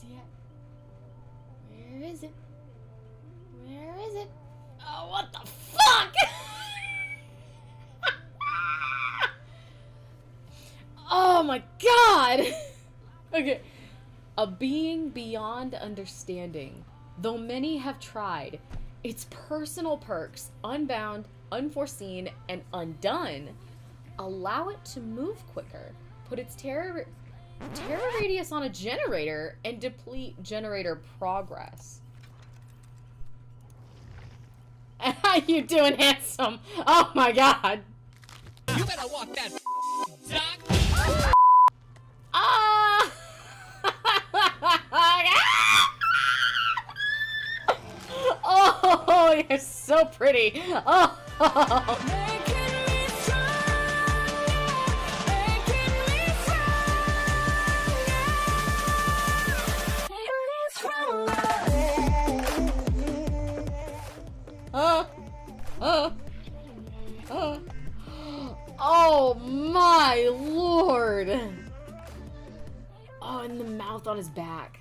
he at? Where is it? Where is it? Oh, what the fuck? Oh my god! Okay. A being beyond understanding. Though many have tried, its personal perks, unbound, unforeseen, and undone, allow it to move quicker, put its terror radius on a generator, and deplete generator progress. How you doing, handsome? Oh my god. You better walk that duck. Ah! Oh, you're so pretty. Oh. Oh my lord. Oh, and the mouth on his back.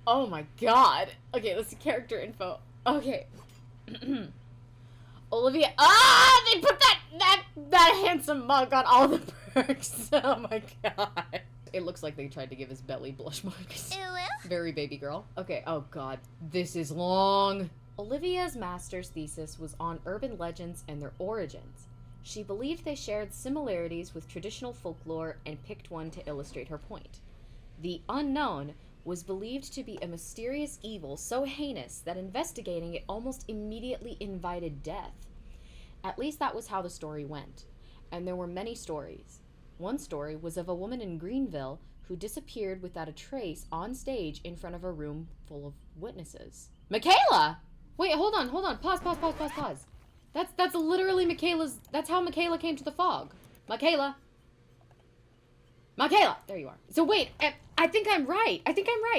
Oh my god. Okay, let's see character info. Okay. Olivia. Ah! They put that handsome mug on all the perks. Oh my god. It looks like they tried to give his belly blush marks. Very baby girl. Okay, oh god. This is long. Olivia's master's thesis was on urban legends and their origins. She believed they shared similarities with traditional folklore and picked one to illustrate her point. The unknown was believed to be a mysterious evil so heinous that investigating it almost immediately invited death. At least that was how the story went. And there were many stories. One story was of a woman in Greenville who disappeared without a trace on stage in front of a room full of witnesses. Michaela! Wait, hold on. Pause. That's literally Michaela's, that's how Michaela came to the fog. Michaela! There you are. So wait, I think I'm right.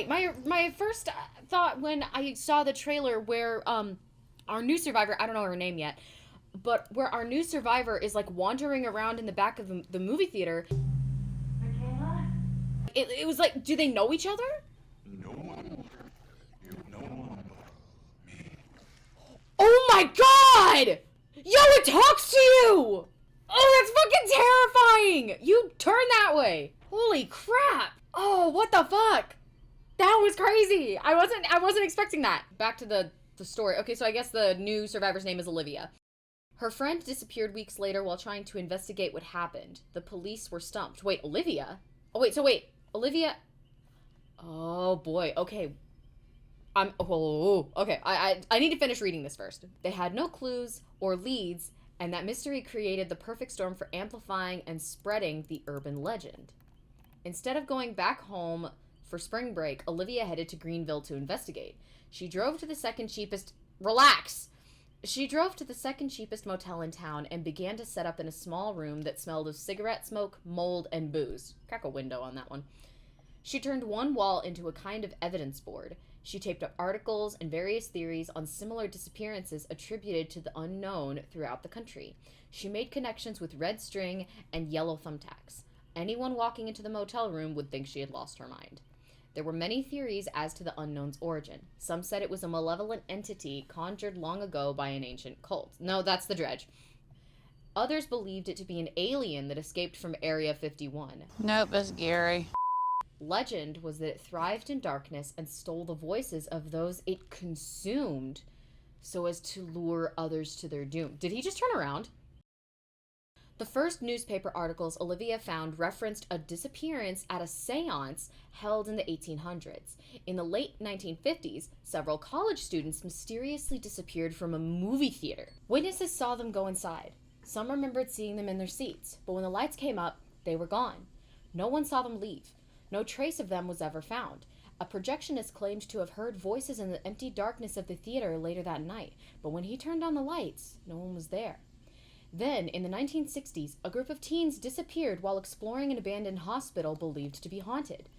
My first thought when I saw the trailer where our new survivor, I don't know her name yet, but where our new survivor is like wandering around in the back of the movie theater. Michaela? It was like, do they know each other? No one. You know me. Oh my god! Yo, it talks to you! Oh, that's fucking terrifying! You turn that way! Holy crap! Oh, what the fuck? That was crazy! I wasn't expecting that. Back to the story. Okay, so I guess the new survivor's name is Olivia. Her friend disappeared weeks later while trying to investigate what happened. The police were stumped. Wait, Olivia? Oh, wait, Olivia... Oh, boy, okay. Okay, I need to finish reading this first. They had no clues or leads, and that mystery created the perfect storm for amplifying and spreading the urban legend. Instead of going back home for spring break, Olivia headed to Greenville to investigate. She drove to the second cheapest... Relax! She drove to the second cheapest motel in town and began to set up in a small room that smelled of cigarette smoke, mold, and booze. Crack a window on that one. She turned one wall into a kind of evidence board. She taped up articles and various theories on similar disappearances attributed to the unknown throughout the country. She made connections with red string and yellow thumbtacks. Anyone walking into the motel room would think she had lost her mind. There were many theories as to the unknown's origin. Some said it was a malevolent entity conjured long ago by an ancient cult. No, that's the Dredge. Others believed it to be an alien that escaped from Area 51. Nope, that's Gary. Legend was that it thrived in darkness and stole the voices of those it consumed so as to lure others to their doom. Did he just turn around? The first newspaper articles Olivia found referenced a disappearance at a seance held in the 1800s. In the late 1950s, several college students mysteriously disappeared from a movie theater. Witnesses saw them go inside. Some remembered seeing them in their seats, but when the lights came up, they were gone. No one saw them leave. No trace of them was ever found. A projectionist claimed to have heard voices in the empty darkness of the theater later that night, but when he turned on the lights, no one was there. Then, in the 1960s, a group of teens disappeared while exploring an abandoned hospital believed to be haunted.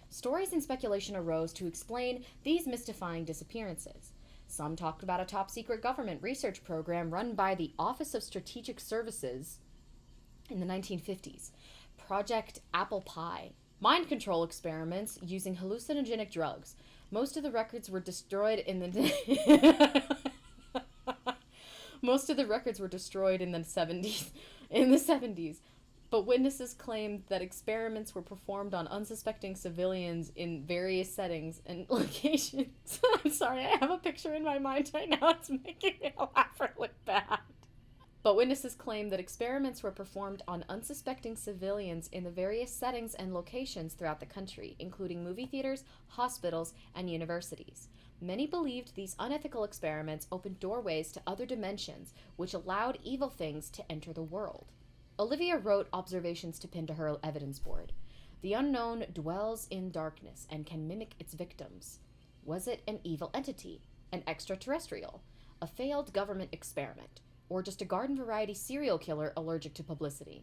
Stories and speculation arose to explain these mystifying disappearances. Some talked about a top-secret government research program run by the Office of Strategic Services in the 1950s, Project Apple Pie. mind control experiments using hallucinogenic drugs. Most of the records were destroyed in the Most of the records were destroyed in the 70s. But witnesses claimed that experiments were performed on unsuspecting civilians in various settings and locations. I'm sorry, I have a picture in my mind right now. It's making me laugh or look bad. But witnesses claim that experiments were performed on unsuspecting civilians in the various settings and locations throughout the country, including movie theaters, hospitals, and universities. Many believed these unethical experiments opened doorways to other dimensions, which allowed evil things to enter the world. Olivia wrote observations to pin to her evidence board. The unknown dwells in darkness and can mimic its victims. Was it an evil entity, an extraterrestrial, a failed government experiment, or just a garden variety serial killer allergic to publicity?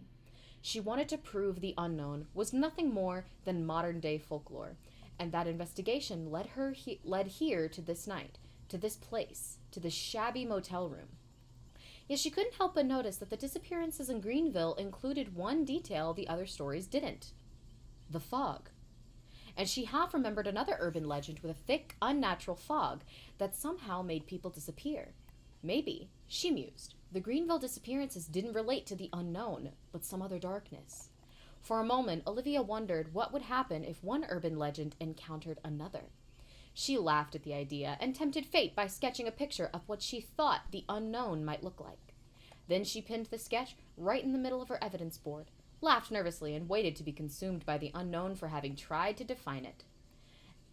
She wanted to prove the unknown was nothing more than modern day folklore, and that investigation led here to this night, to this place, to this shabby motel room. Yet she couldn't help but notice that the disappearances in Greenville included one detail the other stories didn't: the fog. And she half remembered another urban legend with a thick, unnatural fog that somehow made people disappear. Maybe, she mused, the Greenville disappearances didn't relate to the unknown, but some other darkness. For a moment, Olivia wondered what would happen if one urban legend encountered another. She laughed at the idea and tempted fate by sketching a picture of what she thought the unknown might look like. Then she pinned the sketch right in the middle of her evidence board, laughed nervously, and waited to be consumed by the unknown for having tried to define it.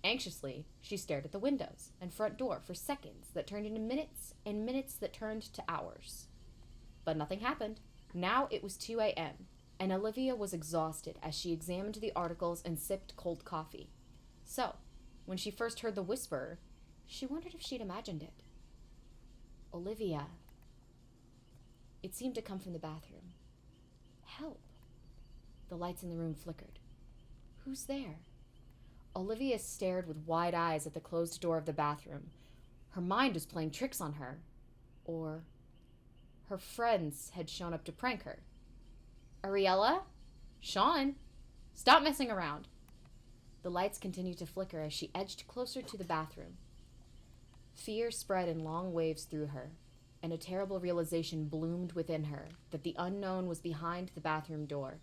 Anxiously, she stared at the windows and front door for seconds that turned into minutes and minutes that turned to hours. But nothing happened. Now it was 2 a.m., and Olivia was exhausted as she examined the articles and sipped cold coffee. So, when she first heard the whisper, she wondered if she'd imagined it. Olivia. It seemed to come from the bathroom. Help. The lights in the room flickered. Who's there? Olivia stared with wide eyes at the closed door of the bathroom. Her mind was playing tricks on her. Or her friends had shown up to prank her. Ariella? Sean? Stop messing around. The lights continued to flicker as she edged closer to the bathroom. Fear spread in long waves through her, and a terrible realization bloomed within her that the unknown was behind the bathroom door,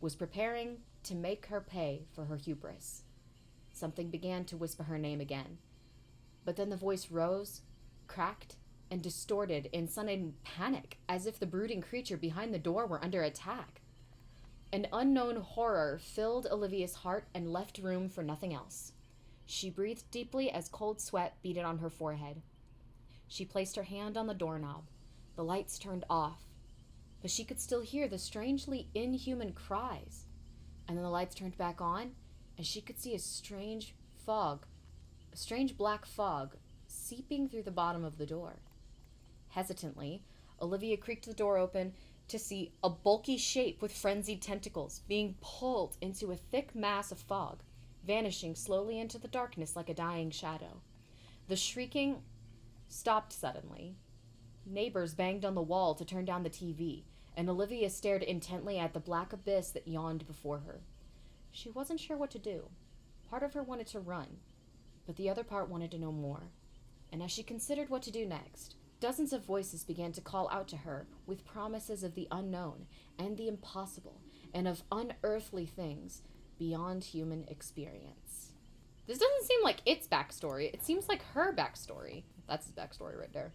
was preparing to make her pay for her hubris. Something began to whisper her name again. But then the voice rose, cracked, and distorted in sudden panic, as if the brooding creature behind the door were under attack. An unknown horror filled Olivia's heart and left room for nothing else. She breathed deeply as cold sweat beaded on her forehead. She placed her hand on the doorknob. The lights turned off, but she could still hear the strangely inhuman cries. And then the lights turned back on, and she could see a strange black fog, seeping through the bottom of the door. Hesitantly, Olivia creaked the door open to see a bulky shape with frenzied tentacles being pulled into a thick mass of fog, vanishing slowly into the darkness like a dying shadow. The shrieking stopped suddenly. Neighbors banged on the wall to turn down the TV, and Olivia stared intently at the black abyss that yawned before her. She wasn't sure what to do. Part of her wanted to run, but the other part wanted to know more. And as she considered what to do next, dozens of voices began to call out to her with promises of the unknown and the impossible and of unearthly things beyond human experience. This doesn't seem like its backstory. It seems like her backstory. That's his backstory right there.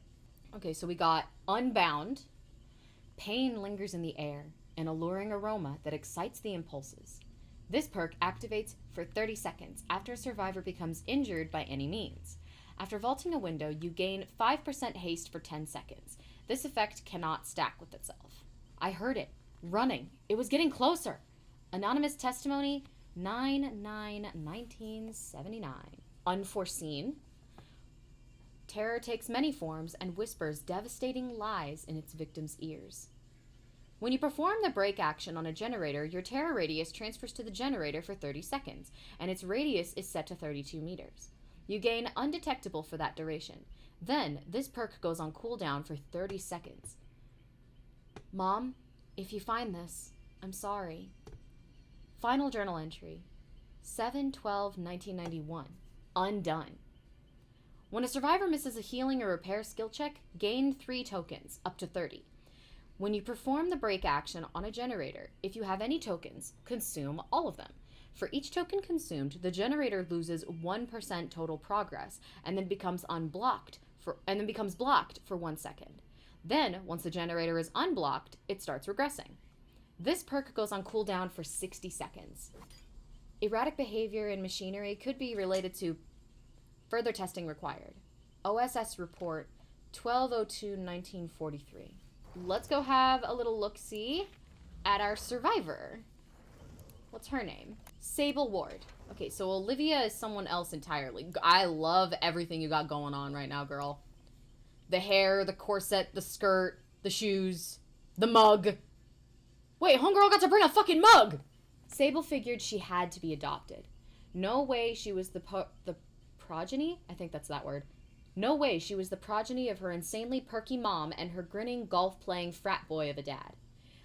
Okay, so we got unbound. Pain lingers in the air, an alluring aroma that excites the impulses. This perk activates for 30 seconds after a survivor becomes injured by any means. After vaulting a window, you gain 5% haste for 10 seconds. This effect cannot stack with itself. I heard it. Running. It was getting closer. Anonymous testimony, 9/9/1979. Unforeseen. Terror takes many forms and whispers devastating lies in its victims' ears. When you perform the break action on a generator, your terror radius transfers to the generator for 30 seconds, and its radius is set to 32 meters. You gain undetectable for that duration. Then, this perk goes on cooldown for 30 seconds. Mom, if you find this, I'm sorry. Final journal entry. 7/12/1991. Undone. When a survivor misses a healing or repair skill check, gain 3 tokens, up to 30. When you perform the break action on a generator, if you have any tokens, consume all of them. For each token consumed, the generator loses 1% total progress and then becomes blocked for 1 second. Then, once the generator is unblocked, it starts regressing. This perk goes on cooldown for 60 seconds. Erratic behavior in machinery could be related to further testing required. OSS report 12/02/1943. Let's go have a little look-see at our survivor. What's her name? Sable Ward. Okay, so Olivia is someone else entirely. I love everything you got going on right now, girl. The hair, the corset, the skirt, the shoes, the mug. Wait, homegirl got to bring a fucking mug! Sable figured she had to be adopted. No way she was the progeny? I think that's that word. No way she was the progeny of her insanely perky mom and her grinning, golf-playing frat boy of a dad.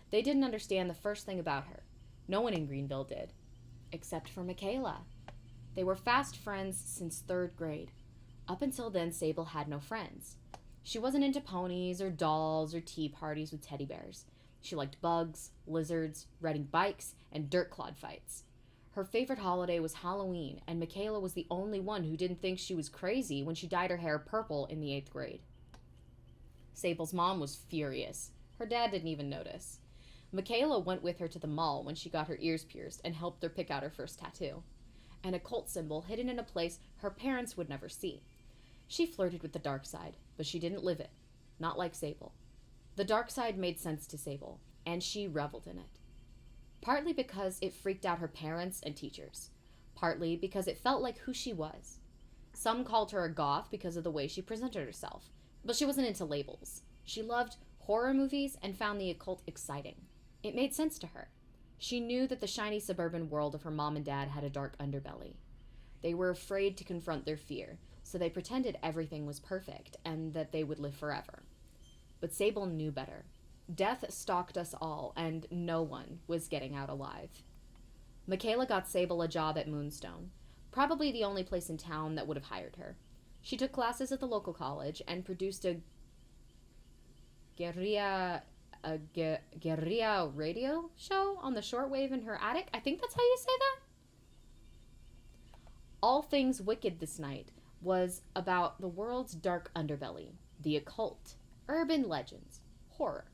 They didn't understand the first thing about her. No one in Greenville did. Except for Michaela. They were fast friends since 3rd grade. Up until then, Sable had no friends. She wasn't into ponies or dolls or tea parties with teddy bears. She liked bugs, lizards, riding bikes, and dirt clod fights. Her favorite holiday was Halloween, and Michaela was the only one who didn't think she was crazy when she dyed her hair purple in the 8th grade. Sable's mom was furious. Her dad didn't even notice. Michaela went with her to the mall when she got her ears pierced and helped her pick out her first tattoo, an occult symbol hidden in a place her parents would never see. She flirted with the dark side, but she didn't live it, not like Sable. The dark side made sense to Sable, and she reveled in it. Partly because it freaked out her parents and teachers. Partly because it felt like who she was. Some called her a goth because of the way she presented herself, but she wasn't into labels. She loved horror movies and found the occult exciting. It made sense to her. She knew that the shiny suburban world of her mom and dad had a dark underbelly. They were afraid to confront their fear, so they pretended everything was perfect and that they would live forever. But Sable knew better. Death stalked us all, and no one was getting out alive. Michaela got Sable a job at Moonstone, probably the only place in town that would have hired her. She took classes at the local college and produced a guerrilla radio show on the shortwave in her attic. I think that's how you say that. All Things Wicked this night was about the world's dark underbelly, the occult, urban legends, horror.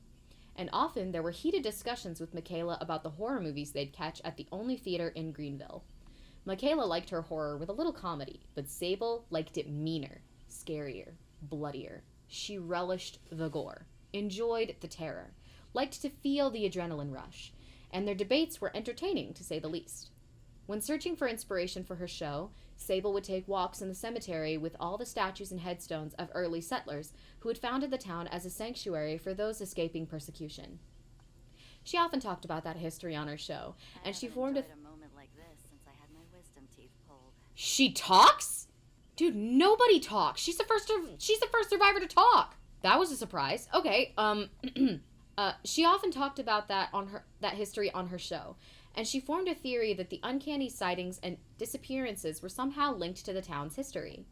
And often there were heated discussions with Michaela about the horror movies they'd catch at the only theater in Greenville. Michaela liked her horror with a little comedy, but Sable liked it meaner, scarier, bloodier. She relished the gore, enjoyed the terror, liked to feel the adrenaline rush, and their debates were entertaining, to say the least. When searching for inspiration for her show, Sable would take walks in the cemetery with all the statues and headstones of early settlers who had founded the town as a sanctuary for those escaping persecution. She often talked about that history on her show, and she formed a moment like this since I had my wisdom teeth pulled. She talks? Dude, nobody talks. She's the first survivor to talk. That was a surprise. Okay, she often talked about that history on her show, and she formed a theory that the uncanny sightings and disappearances were somehow linked to the town's history.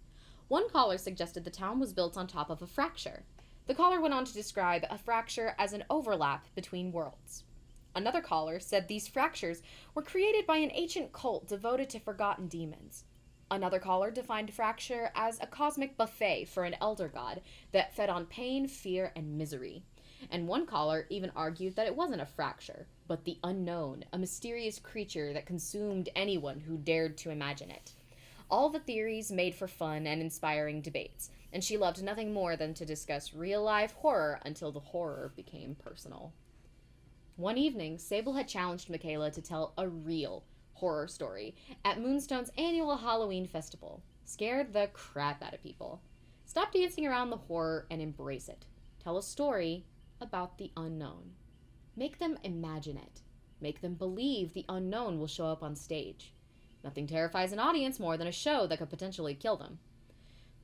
One caller suggested the town was built on top of a fracture. The caller went on to describe a fracture as an overlap between worlds. Another caller said these fractures were created by an ancient cult devoted to forgotten demons. Another caller defined fracture as a cosmic buffet for an elder god that fed on pain, fear, and misery. And one caller even argued that it wasn't a fracture, but the unknown, a mysterious creature that consumed anyone who dared to imagine it. All the theories made for fun and inspiring debates, and she loved nothing more than to discuss real-life horror until the horror became personal. One evening, Sable had challenged Michaela to tell a real horror story at Moonstone's annual Halloween festival. Scared the crap out of people. Stop dancing around the horror and embrace it. Tell a story about the unknown. Make them imagine it. Make them believe the unknown will show up on stage. Nothing terrifies an audience more than a show that could potentially kill them.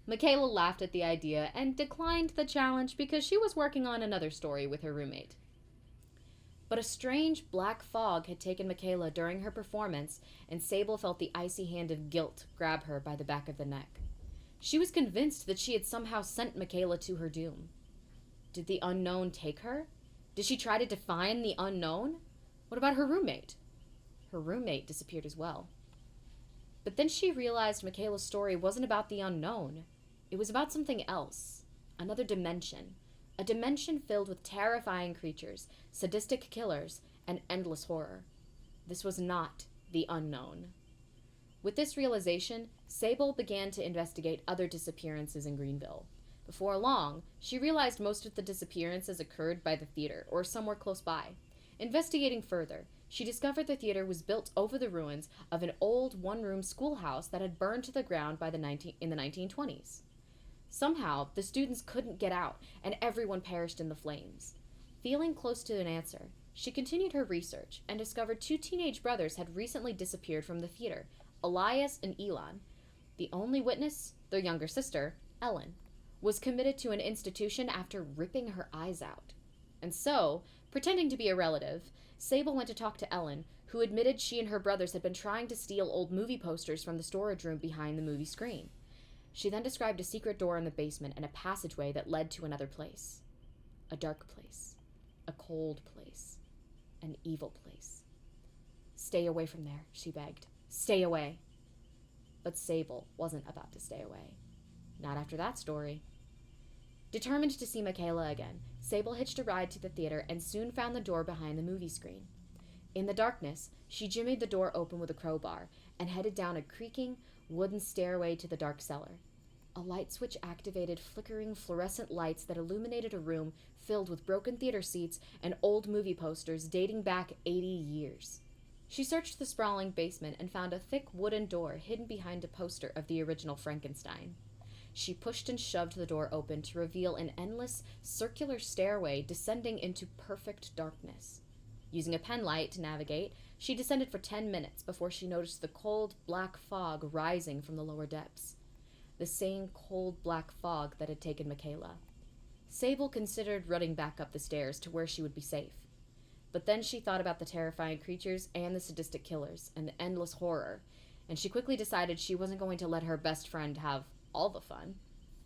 Michaela laughed at the idea and declined the challenge because she was working on another story with her roommate. But a strange black fog had taken Michaela during her performance, and Sable felt the icy hand of guilt grab her by the back of the neck. She was convinced that she had somehow sent Michaela to her doom. Did the unknown take her? Did she try to define the unknown? What about her roommate? Her roommate disappeared as well. But then she realized Michaela's story wasn't about the unknown. It was about something else. Another dimension. A dimension filled with terrifying creatures, sadistic killers, and endless horror. This was not the unknown. With this realization, Sable began to investigate other disappearances in Greenville. Before long, she realized most of the disappearances occurred by the theater or somewhere close by. Investigating further, she discovered the theater was built over the ruins of an old one-room schoolhouse that had burned to the ground in the 1920s. Somehow, the students couldn't get out, and everyone perished in the flames. Feeling close to an answer, she continued her research and discovered 2 teenage brothers had recently disappeared from the theater, Elias and Elon. The only witness, their younger sister, Ellen, was committed to an institution after ripping her eyes out. And so, pretending to be a relative, Sable went to talk to Ellen, who admitted she and her brothers had been trying to steal old movie posters from the storage room behind the movie screen. She then described a secret door in the basement and a passageway that led to another place. A dark place. A cold place. An evil place. "Stay away from there," she begged. "Stay away." But Sable wasn't about to stay away. Not after that story. Determined to see Michaela again, Sable hitched a ride to the theater and soon found the door behind the movie screen. In the darkness, she jimmied the door open with a crowbar and headed down a creaking, wooden stairway to the dark cellar. A light switch activated flickering fluorescent lights that illuminated a room filled with broken theater seats and old movie posters dating back 80 years. She searched the sprawling basement and found a thick wooden door hidden behind a poster of the original Frankenstein. She pushed and shoved the door open to reveal an endless, circular stairway descending into perfect darkness. Using a pen light to navigate, she descended for 10 minutes before she noticed the cold, black fog rising from the lower depths. The same cold, black fog that had taken Michaela. Sable considered running back up the stairs to where she would be safe. But then she thought about the terrifying creatures and the sadistic killers and the endless horror, and she quickly decided she wasn't going to let her best friend have all the fun.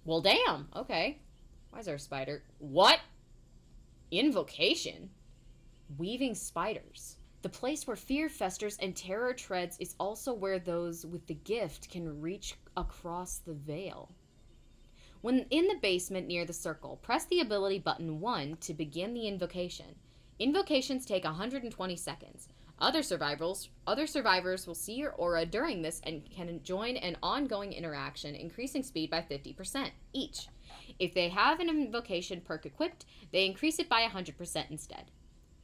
Well, damn, okay. Why is there a spider? What? Invocation? Weaving spiders. The place where fear festers and terror treads is also where those with the gift can reach across the veil. When in the basement near the circle, press the ability button 1 to begin the invocation. Invocations take 120 seconds. Other survivors will see your aura during this and can join an ongoing interaction, increasing speed by 50% each. If they have an invocation perk equipped, they increase it by 100% instead.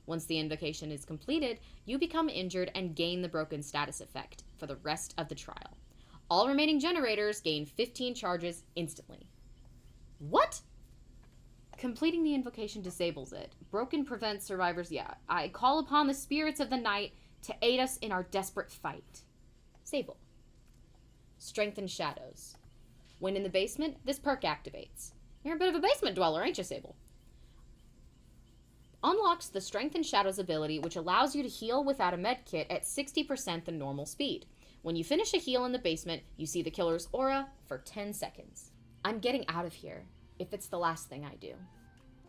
Once the invocation is completed, you become injured and gain the broken status effect for the rest of the trial. All remaining generators gain 15 charges instantly. What? Completing the invocation disables it. Broken prevents survivors. I call upon the spirits of the night to aid us in our desperate fight. Sable. Strengthen shadows. When in the basement, this perk activates. You're a bit of a basement dweller, ain't you, Sable? Unlocks the Strengthen Shadows ability, which allows you to heal without a med kit at 60% the normal speed. When you finish a heal in the basement, you see the killer's aura for 10 seconds. I'm getting out of here, if it's the last thing I do.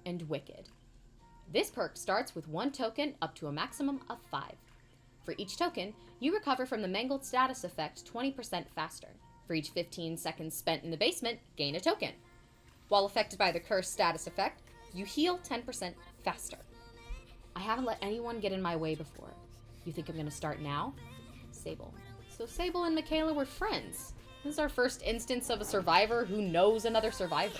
And Wicked. This perk starts with 1 token up to a maximum of 5. For each token, you recover from the Mangled status effect 20% faster. For each 15 seconds spent in the basement, gain a token. While affected by the Curse status effect, you heal 10% faster. I haven't let anyone get in my way before. You think I'm going to start now? Sable. So Sable and Michaela were friends. This is our first instance of a survivor who knows another survivor.